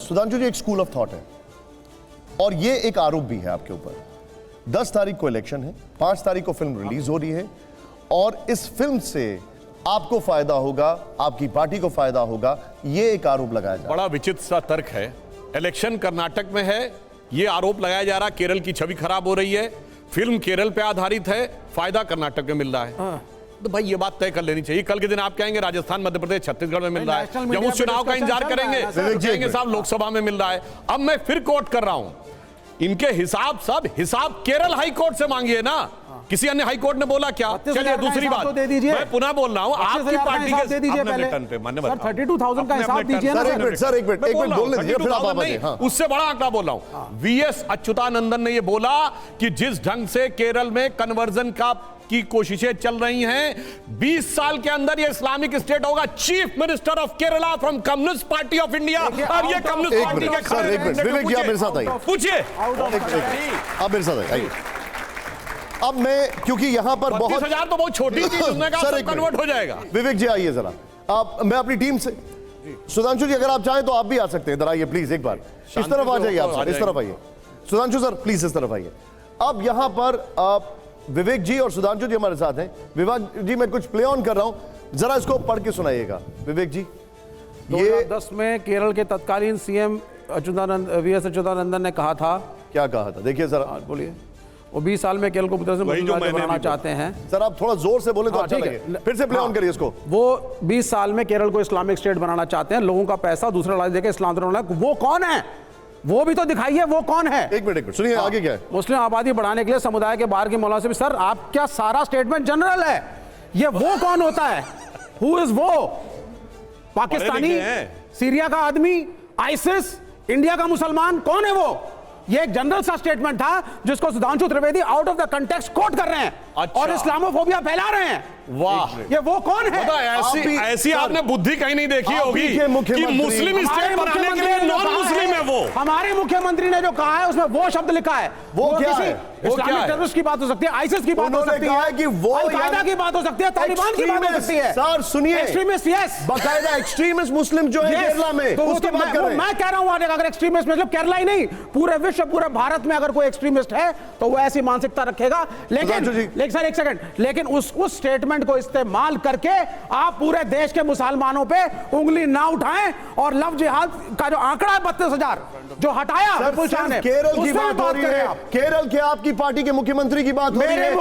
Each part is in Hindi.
सुधांशु जी, एक स्कूल ऑफ थॉट है और ये एक आरोप भी है आपके ऊपर। 10 तारीख को इलेक्शन है, 5 तारीख को फिल्म रिलीज हो रही है और इस फिल्म से आपको फायदा होगा, आपकी पार्टी को फायदा होगा, ये एक आरोप लगाया जा रहा है। बड़ा विचित्र सा तर्क है। इलेक्शन कर्नाटक में है, ये आरोप लगाया जा रहा केरल की छवि खराब हो रही है, फिल्म केरल पे आधारित है, फायदा कर्नाटक में मिल रहा है। तो भाई ये बात तय कर लेनी चाहिए। कल के दिन आप कहेंगे राजस्थान, मध्य प्रदेश, छत्तीसगढ़ में मिल रहा है, जब उस चुनाव का इंतजार करेंगे कहेंगे साहब लोकसभा में मिल रहा है। अब मैं फिर कोट कर रहा हूं, इनके हिसाब केरल हाई कोर्ट से मांगिए ना, किसी अन्य हाई कोर्ट ने बोला क्या? चलिए दूसरी बात, मैं पुनः बोल रहा हूं, आपकी पार्टी के दे दीजिए पहले 32,000 का हिसाब दीजिए ना सर। एक मिनट बोलने दीजिए, फिर आप आगे। हाँ। उससे बड़ा आंकड़ा बोल रहा हूं। वीएस अच्युतानंदन ने यह बोला कि जिस ढंग से केरल में कन्वर्जन की कोशिशें चल रही हैं, 20 साल के अंदर ये इस्लामिक स्टेट होगा। Chief minister of Kerala from communist party of India, और ये कम्युनिस्ट पार्टी के विवेक जी आप मेरे साथ आइए, पूछिए, आप मेरे साथ आइए। अब मैं, क्योंकि यहां पर 32,000 तो बहुत छोटी चीज, उसने कहा सब कन्वर्ट हो जाएगा। विवेक जी आइए जरा, आप, मैं अपनी टीम से, सुधांशु जी अगर आप चाहें तो आप भी आ सकते हैं, इधर आइए प्लीज, एक बार इस तरफ आ जाइए, आप सर इस तरफ आइए, सुधांशु सर प्लीज इस तरफ आइए। अब यहां पर विवेक जी और सुधांशु जी हमारे साथ हैं। विवेक जी मैं कुछ प्ले ऑन कर रहा हूं, जरा इसको पढ़ के सुनाइएगा विवेक जी। 2010 में केरल के तत्कालीन सीएम वीएस अच्युतानंदन ने कहा था, क्या कहा था देखिए सर, बोलिए। वो 20 साल में केरल को बनाना चाहते हैं। सर आप थोड़ा जोर से बोले तो अच्छा लगे, फिर से प्ले ऑन करिए इसको। वो 20 साल में केरल को इस्लामिक स्टेट बनाना चाहते हैं, लोगों का पैसा दूसरे राज्य देकर इस्लाम, वो कौन है? वो भी तो दिखाइए, वो कौन है? एक मिनट सुनिए, आगे क्या है? मुस्लिम आबादी बढ़ाने के लिए समुदाय के बाहर के मौलाना से भी, सर आप क्या सारा स्टेटमेंट जनरल है? ये वो कौन होता है? हु इज वो? पाकिस्तानी, सीरिया का आदमी, आईसिस, इंडिया का मुसलमान, कौन है वो? ये एक जनरल सा स्टेटमेंट था जिसको Sudhanshu Trivedi out of the context quote कर रहे हैं। अच्छा। और इस्लामोफोबिया फैला रहे हैं। वाह, ये वो कौन है? ऐसी आपने बुद्धि कहीं नहीं देखी होगी कि मुस्लिम स्टेट बनाने के लिए नॉन मुस्लिम है वो। हमारे मुख्यमंत्री ने जो कहा है उसमें वो शब्द लिखा है। वो क्या है? इस्लामिक टेररिस्ट की बात हो सकती है, आईसिस की बात हो सकती है, कि वो अल-कायदा की बात हो सकती है, तालिबान की बात हो सकती है। सर सुनिए, एक्सट्रीमिस्ट, यस, बाकायदा एक्सट्रीमिस्ट मुस्लिम जो है केरला में, तो उसकी बात कर रहे हैं। मैं कह रहा हूं अगर एक्सट्रीमिस्ट मतलब केरला ही नहीं, पूरे विश्व, पूरे भारत में अगर कोई एक्सट्रीमिस्ट है तो वो ऐसी मानसिकता रखेगा। लेकिन सर एक सेकंड, लेकिन उस स्टेटमेंट को इस्तेमाल करके आप पूरे देश के मुसलमानों पे उंगली ना उठाएं और लव जिहाद का जो आंकड़ा है 32,000 जो हटाया, केरल की बात हो रही है, केरल के आपकी पार्टी के मुख्यमंत्री की बात हो रही है, मेरे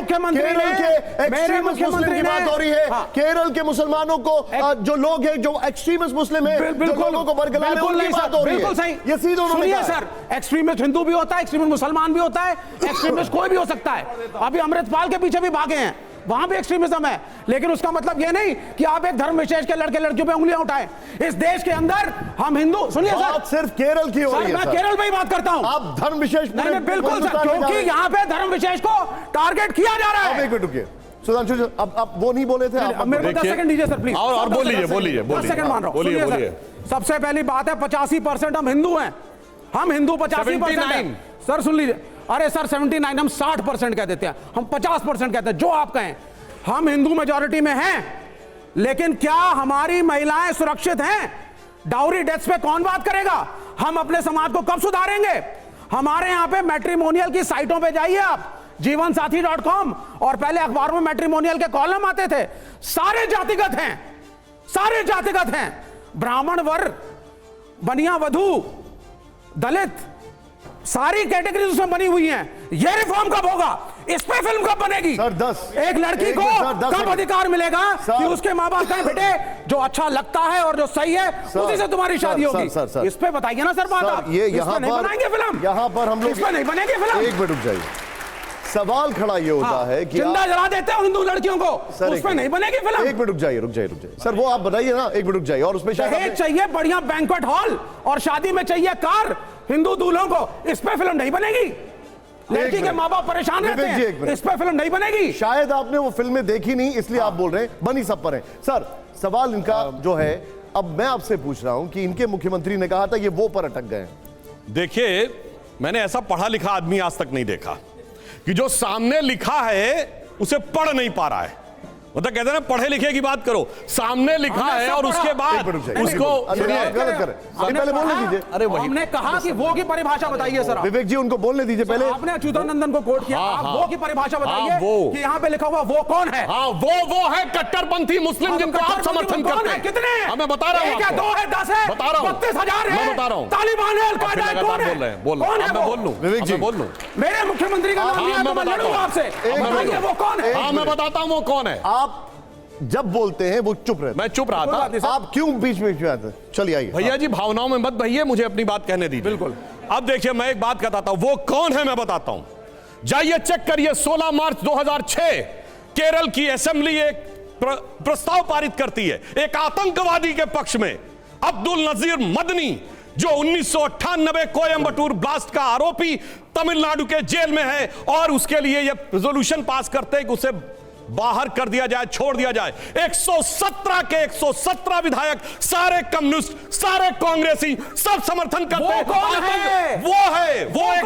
मुख्यमंत्री की बात हो रही है, केरल के मुसलमानों को जो लोग हैं जो एक्सट्रीमिस्ट मुस्लिम है, जो लोगों को बरगलाने की बात हो रही है। बिल्कुल सही, ये सीधे उन्होंने कहा सर, एक्सट्रीमिस्ट हिंदू भी होता है, एक्सट्रीमिस्ट मुसलमान भी होता है, एक्सट्रीमिस्ट कोई भी हो सकता है। अभी अमृतपाल के पीछे भी भागे हैं, वहां भी एक्सट्रीमिज्म है, लेकिन उसका मतलब यह नहीं कि आप एक धर्म विशेष के लड़के लड़कियों पे उंगलियां उठाएं। इस देश के अंदर हम हिंदू, सुनिए सर, सिर्फ केरल की हो रही है। मैं केरल में ही बात करता हूं। आप धर्म विशेष, नहीं बिल्कुल सर, क्योंकि यहां पे धर्म विशेष को टारगेट किया जा रहा है। एक मिनट रुकिए सुधांशु जी, अब आप वो नहीं बोले थे, आप मेरे को 10 सेकंड दीजिए सर प्लीज। और बोलिए 10 सेकंड मान रहा हूं। सुनिए सर, सबसे पहली बात है 85% हम हिंदू हैं, हम हिंदू 85% हैं। सर सुन लीजिए, अरे सर 79, हम 60% कह देते हैं, हम 50% कहते हैं, जो आप कहें। हम हिंदू मेजॉरिटी में हैं, लेकिन क्या हमारी महिलाएं सुरक्षित हैं? डाउरी डेथ्स पे कौन बात करेगा? हम अपने समाज को कब सुधारेंगे? हमारे यहां पे मैट्रिमोनियल की साइटों पे जाइए आप, जीवनसाथी.com, और पहले अखबार में मैट्रिमोनियल के कॉलम आते थे, सारे जातिगत हैं, सारे जातिगत हैं, ब्राह्मण वर्ग, बनिया वधू, दलित, सारी कैटेगरीज उसमें बनी हुई हैं। ये रिफॉर्म कब होगा? इस पे फिल्म कब बनेगी? सर 10, एक लड़की को कब अधिकार मिलेगा कि उसके माँ बाप कहें बेटे जो अच्छा लगता है और जो सही है उसी से तुम्हारी शादी होगी? इस पे बताइए ना सर बात आप। ये यहाँ नहीं बनाएंगे फिल्म, यहाँ पर हम लोग इस पे नहीं बनेगी फिल्म। एक मिनट रुक जाइए, सवाल खड़ा ये होता है कि जिंदा जला देते हो हिंदू लड़कियों को, उस पे नहीं बनेगी फिल्म। एक मिनट रुक जाइए सर, वो आप बताइए ना, एक मिनट रुक जाइए। और उसमें दहेज चाहिए, बढ़िया बैंक्वेट हॉल, और शादी में चाहिए कार हिंदू दूल्हों को, इस पे फिल्म नहीं बनेगी। लड़की के माँ बाप परेशान रहते हैं, इस पे फिल्म नहीं बनेगी। शायद आपने वो फिल्में देखी नहीं इसलिए आप बोल रहे हैं, बनी सब पर है। सर सवाल इनका जो है, अब मैं आपसे पूछ रहा हूं कि इनके मुख्यमंत्री ने कहा था ये वो पर अटक गए। देखिए, मैंने ऐसा पढ़ा लिखा आदमी आज तक नहीं देखा कि जो सामने लिखा है उसे पढ़ नहीं पा रहा है। मतलब कहते हैं ना पढ़े लिखे की बात करो, सामने लिखा है और उसके बाद उसको गलत करे, पहले बोलने दीजिए। अरे वही हमने कहा कि वो की परिभाषा बताइए सर। विवेक जी उनको बोलने दीजिए पहले। आपने अच्युतानंदन को कोट किया, आप वो की परिभाषा बताइए कि यहाँ पे लिखा हुआ वो कौन है। हाँ वो है कट्टरपंथी मुस्लिम जिनको आप समर्थन करते हैं। कितने हैं? मैं बता रहा हूँ, 1 है 2 है 10 है, बता रहा हूँ, 32,000 है, मैं बता रहा हूँ, तालिबान है, अल-कायदा है, कौन है? बोल कौन है? मैं बोल लूं, विवेक जी बोल लूं, मेरे मुख्यमंत्री का नाम लिया तो मैं लड़ूंगा आपसे। बताइए वो कौन है? हाँ मैं बताता हूँ वो कौन है। आप जब बोलते हैं वो चुप रहते मैं चुप रहा था, आप क्यों बीच में आते हैं? चलिए आइए। भैया जी भावनाओं में मत भैया, मुझे अपनी बात कहने दीजिए। बिल्कुल। अब देखिए मैं एक बात बताता हूं वो कौन है, मैं बताता हूं, जाइए चेक करिए। 16 मार्च 2006 केरल की असेंबली एक प्रस्ताव पारित करती है एक आतंकवादी के पक्ष में, अब्दुल नजीर मदनी, जो 1998 कोयंबटूर ब्लास्ट का आरोपी तमिलनाडु के जेल में है, और उसके लिए यह रेजोल्यूशन पास करते हैं कि उसे बाहर कर दिया जाए, छोड़ दिया जाए। 117 के 117 विधायक, सारे कम्युनिस्ट, सारे कांग्रेसी, सब समर्थन करते हैं। कौन है? वो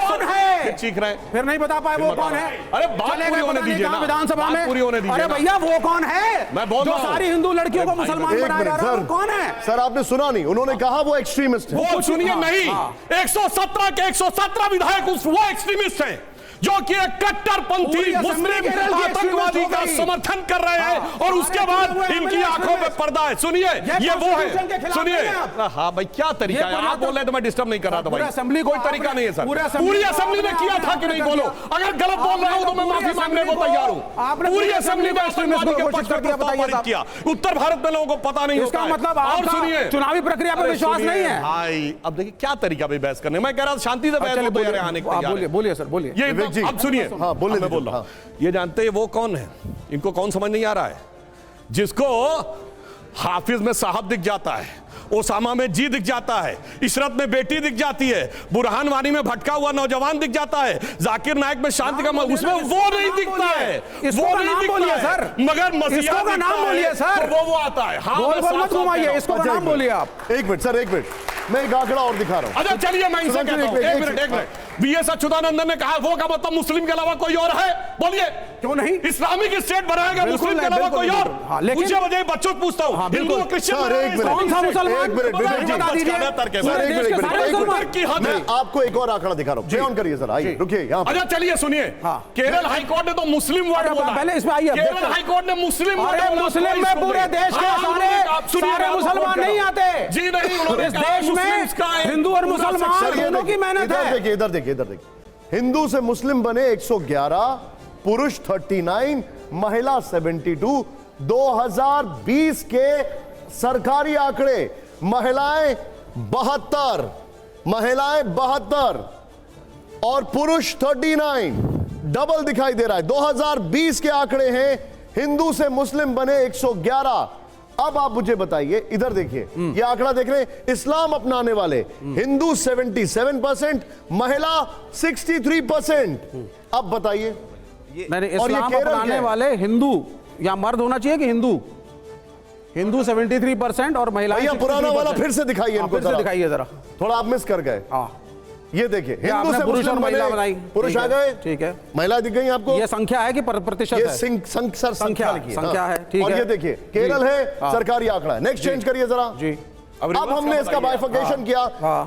कौन है? चीख रहे हैं, फिर नहीं बता पाए वो कौन है? अरे बात पूरी होने दीजिए ना, विधानसभा में पूरी होने दीजिए। अरे भैया वो कौन है? मैं बोल जो रहा हूं। सारी हिंदू लड़कियों को मुसलमान एक बनाया जा मिनट रहा है, सर, वो कौन है? सर आपने सुना नहीं, उन्होंने कहा वो एक्सट्रीमिस्ट है। वो सुनिए नहीं, हाँ। 117 के 117 विधायक वो एक्सट्रीमिस्ट हैं जो कि एक कट्टरपंथी मुस्लिम आतंकवादी का समर्थन कर रहे हैं, और उसके बाद इनकी आंखों पे पर्दा है। सुनिए ये वो है, सुनिए। हाँ भाई क्या तरीका है, आप बोल रहे हैं तो मैं डिस्टर्ब नहीं कर रहा था भाई, असेंबली कोई तरीका नहीं है सर। पूरी असेंबली ने किया था कि नहीं, बोलो। अगर गलत बोल रहा हूं तो मैं माफी मांगने को तैयार हूं। पूरी असेंबली में आतंकवादी के पक्ष में प्रस्ताव पारित किया। उत्तर भारत में लोगों को पता नहीं होता है। मतलब और सुनिए, चुनावी प्रक्रिया पर विश्वास नहीं है भाई। अब देखिए क्या तरीका भाई बहस करने, मैं कह रहा शांति से बहस हो, यार आने को बोलिए सर, बोलिए। ये अब सुनिए, हाँ, बोलने मैं बोल रहा हूं। ये जानते हैं वो कौन है? इनको कौन समझ नहीं आ रहा है? जिसको हाफिज में साहब दिख जाता है, ओसामा में जी दिख जाता है, इशरत में बेटी दिख जाती है, बुरहान वानी में भटका हुआ नौजवान दिख जाता है, जाकिर नायक में शांति का, उसमें वो नहीं दिखता है। वो नहीं दिखता सर, मगर मसीहा का नाम बोलिए सर, वो आता है। हाँ मत घुमाइए, इसको नाम बोलिए आप। एक मिनट सर, एक मिनट, मैं एक आंकड़ा और दिखा रहा हूं। अच्छा चलिए मैं इनसे कहता हूं, एक मिनट। बीएस अच्युतानंदन ने कहा वो का मतलब मुस्लिम के अलावा कोई और है? बोलिए क्यों नहीं? इस्लामिक स्टेट बनाएगा मुस्लिम के अलावा कोई और? मुझे वजह बच्चों पूछता हूं, हिंदू और क्रिश्चियन कौन सा मुसलमान? मैं आपको एक और आंकड़ा दिखा रहा हूं, ऑन करिए सर, आइए रुकिए यहाँ। अच्छा चलिए सुनिए, केरल हाईकोर्ट ने तो मुस्लिम वर्ड बोला, पहले इसमें आइए। केरल हाईकोर्ट ने मुस्लिम मुस्लिम में पूरे देश के सारे मुसलमान नहीं आते जी, नहीं। इस देश में हिंदू और मुसलमान दोनों की मेहनत है। देखिए इधर देखिए, इधर देखिए, हिंदू से मुस्लिम बने 111, पुरुष 39, महिला 72। 2020 के सरकारी आंकड़े, महिलाएं 72 और पुरुष 39, डबल दिखाई दे रहा है। 2020 के आंकड़े हैं, हिंदू से मुस्लिम बने 111। अब आप मुझे बताइए, इधर देखिए, ये आंकड़ा देख रहे हैं, इस्लाम अपनाने वाले हिंदू 77%, महिला 63%। अब बताइए, इस्लाम अपनाने वाले हिंदू या मर्द होना चाहिए कि हिंदू 73% और महिलाएं पुराना वाला फिर से दिखाइए इनको, फिर से दिखाइए जरा, थोड़ा आप मिस कर गए। ये देखिए, हिंदू से पुरुष और महिला बनाई, पुरुष आ गए, ठीक है, महिला दिख गई आपको। ये संख्या है कि प्रतिशत है? सर संख्या है, ठीक है। और ये देखिए केरल है, सरकारी आंकड़ा है। नेक्स्ट चेंज करिए जरा जी। अब हमने इसका बाइफिकेशन किया,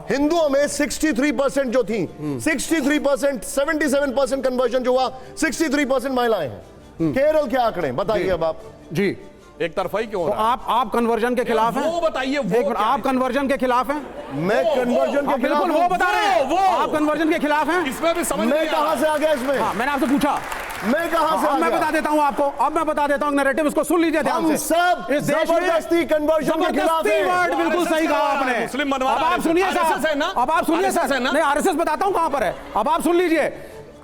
हिंदुओं में 63% जो थी, 63%, 77% कन्वर्जन जो हुआ, 63% महिलाएं हैं। केरल के आंकड़े बताइए अब आप जी। एक तरफा ही क्यों हो तो रहा है? आप कन्वर्जन के खिलाफ हैं? वो बताइए, आप कन्वर्जन के खिलाफ हैं? मैं कन्वर्जन के खिलाफ, वो बता रहे हैं, आप कन्वर्जन के खिलाफ हैं? इसमें भी समझ मैं कहां से आ गया इसमें? मैंने आपसे पूछा, मैं कहां से आ गया? मैं बता देता हूं आपको, अब मैं बता देता हूं नैरेटिव, इसको सुन लीजिए ध्यान से। सब इस जबरदस्ती कन्वर्जन के खिलाफ है। वर्ड बिल्कुल सही कहा आपने। मुस्लिम अब आप सुनिए सर, अब आप सुनिए सर, नहीं आरएसएस बताता हूं कहां पर है। अब आप सुन लीजिए,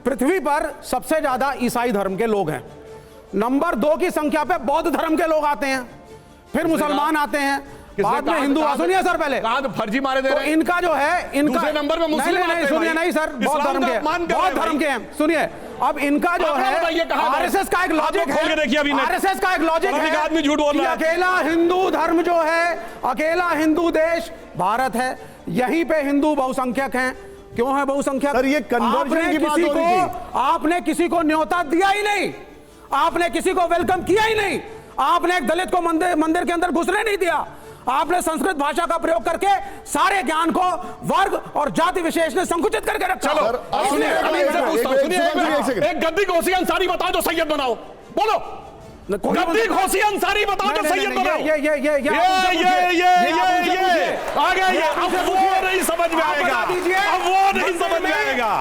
पृथ्वी पर सबसे ज्यादा ईसाई धर्म के लोग हैं, नंबर 2 की संख्या पे बौद्ध धर्म के लोग आते हैं, फिर मुसलमान आते हैं, बाद में हिंदू। सुनिए सर, पहले फर्जी मारे दे रहे हैं। इनका जो है, इनका नंबर में मुस्लिम नहीं सुनिए, नहीं सर, बौद्ध धर्म के, बौद्ध धर्म के हैं। सुनिए, अब इनका जो है आरएसएस का एक लॉजिक है, आरएसएस का एक लॉजिक है, आदमी झूठ बोल रहा है। अकेला हिंदू धर्म जो है, अकेला हिंदू देश भारत है, यहीं पे हिंदू बहुसंख्यक हैं। क्यों है बहुसंख्यक? सर, ये कन्वर्जन की बात हो रही थी। आपने किसी को न्योता दिया ही नहीं, आपने किसी को वेलकम किया ही नहीं, आपने एक दलित को मंदिर के अंदर घुसने नहीं दिया। आपने संस्कृत भाषा का प्रयोग करके सारे ज्ञान को वर्ग और जाति विशेष ने संकुचित करके रखा। चलो सुनिए, एक गद्दी घोसी अंसारी बताओ जो सैयद बनाओ, बोलो। गद्दी घोसी अंसारी बताओ जो सैयद बनाओ। ये आ गया ये। अब वो नहीं समझ में आएगा, अब वो नहीं समझ में आएगा।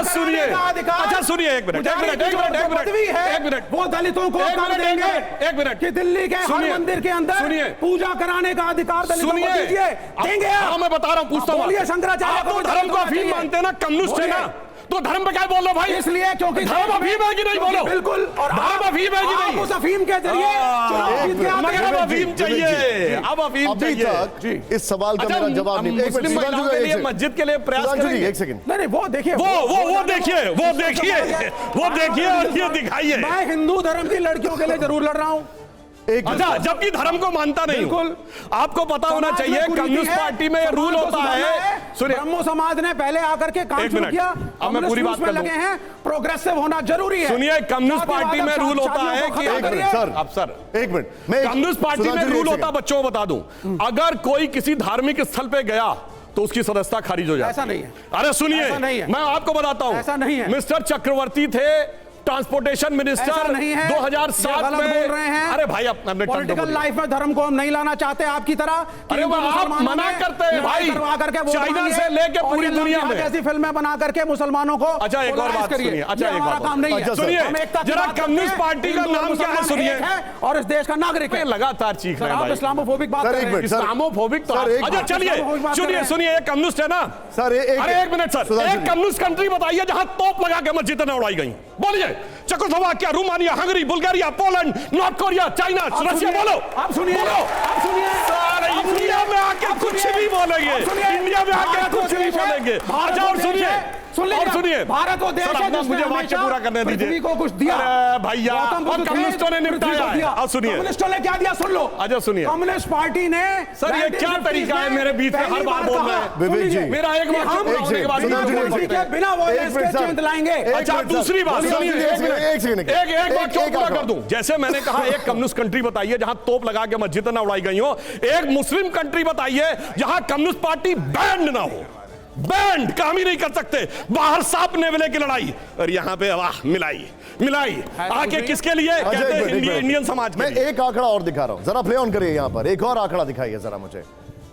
सुनिए, अच्छा सुनिए, एक मिनट वो दलितों को कर देंगे, एक मिनट कि दिल्ली के हर मंदिर के अंदर पूजा कराने का अधिकार दलितों को दीजिए, देंगे। हाँ, मैं बता रहा हूँ, पूछता हूँ। शंकराचार्य को धर्म को अफीम मानते हैं ना, कम्युनिस्ट है ना, तो धर्म पे क्या बोल रहे भाई? इसलिए क्योंकि धर्म अफीम है कि नहीं, बोलो। बिल्कुल, और धर्म अफीम है कि नहीं? उस अफीम के जरिए अब अफीम चाहिए, अब अफीम चाहिए। इस सवाल का मेरा जवाब नहीं। मुस्लिम महिलाओं के लिए मस्जिद के लिए प्रयास करेंगे। एक सेकंड, नहीं वो देखिए, वो देखिए और ये दिखाइए। मैं हिंदू धर्म की लड़कियों के लिए जरूर लड़ रहा हूँ। अच्छा, जबकि धर्म को मानता नहीं हूं। आपको पता होना चाहिए कम्युनिस्ट पार्टी में रूल होता है। सुनिए, ब्रह्मो समाज ने पहले आकर के काम शुरू किया, अब मैं पूरी बात में लगे हैं, प्रोग्रेसिव होना जरूरी है। सुनिए, कम्युनिस्ट पार्टी में रूल होता है कि एक मिनट, कम्युनिस्ट पार्टी में रूल होता, बच्चों को बता दूं, अगर कोई किसी धार्मिक स्थल पे गया तो उसकी सदस्यता खारिज हो जाती है। ऐसा नहीं है। अरे सुनिए, मैं आपको बताता हूं, ऐसा नहीं है। मिस्टर चक्रवर्ती थे ट्रांसपोर्टेशन मिनिस्टर 2007 में। बोल रहे हैं। अरे भाई, अपने पॉलिटिकल लाइफ में धर्म को हम नहीं लाना चाहते आपकी तरह। अरे आप मना करते हैं भाई, चाइना से लेके पूरी दुनिया में ऐसी फिल्में बना करके मुसलमानों को। अच्छा, एक और बात सुनिए। अच्छा, एक और काम नहीं है। सुनिए, जरा कम्युनिस्ट पार्टी का नाम क्या है सुनिए, और इस देश का नागरिक है। लगातार चीख रहे हैं भाई, इस्लामोफोबिक बात कर रहे हैं। इस्लामोफोबिक तो अच्छा चलिए, सुनिए, एक कम्युनिस्ट है ना सर। अरे एक मिनट सर, एक कम्युनिस्ट कंट्री बताइए जहां तोप लगा के मस्जिदें न उड़ाई गई, बोलिए। Czechoslovakia, Romania, Hungary, Bulgaria, Poland, north Korea, China, Russia, बोलो। अब सुनिए, अब सुनिए, सारे इंडिया में आके कुछ भी बोलेंगे, इंडिया में आके कुछ भी बोलेंगे। अच्छा, और सुनिए, भारत वो देश है जिसने मुझे वाक्य पूरा करने दीजिए। पृथ्वी को कुछ दिया। अरे भैया, और कम्युनिस्टों ने निपटाया है। अब सुनिए, कम्युनिस्टों ने क्या दिया, सुन लो। अच्छा सुनिए, कम्युनिस्ट पार्टी ने। सर ये क्या तरीका है मेरे बीच में हर बार बोल रहे हैं? विवेक जी, मेरा एक बार बिना वॉयलेंस के चेंज लाएंगे। अच्छा, दूसरी बात सुनिए, एक बात क्यों पूरा कर दूं? जैसे मैंने कहा, एक कम्युनिस्ट कंट्री बताइए जहां तोप लगा के मस्जिदें ना उड़ाई गई हो। एक मुस्लिम कंट्री बताइए जहां कम्युनिस्ट पार्टी बैंड ना हो। बैंड काम ही नहीं कर सकते, बाहर सांप नेवले की लड़ाई, और यहाँ पे वाह मिलाई आके किसके लिए? कहते हैं इंडियन समाज के लिए। मैं एक आंकड़ा और दिखा रहा हूं, जरा प्ले ऑन करिए। यहाँ पर एक और आंकड़ा दिखाइए जरा मुझे।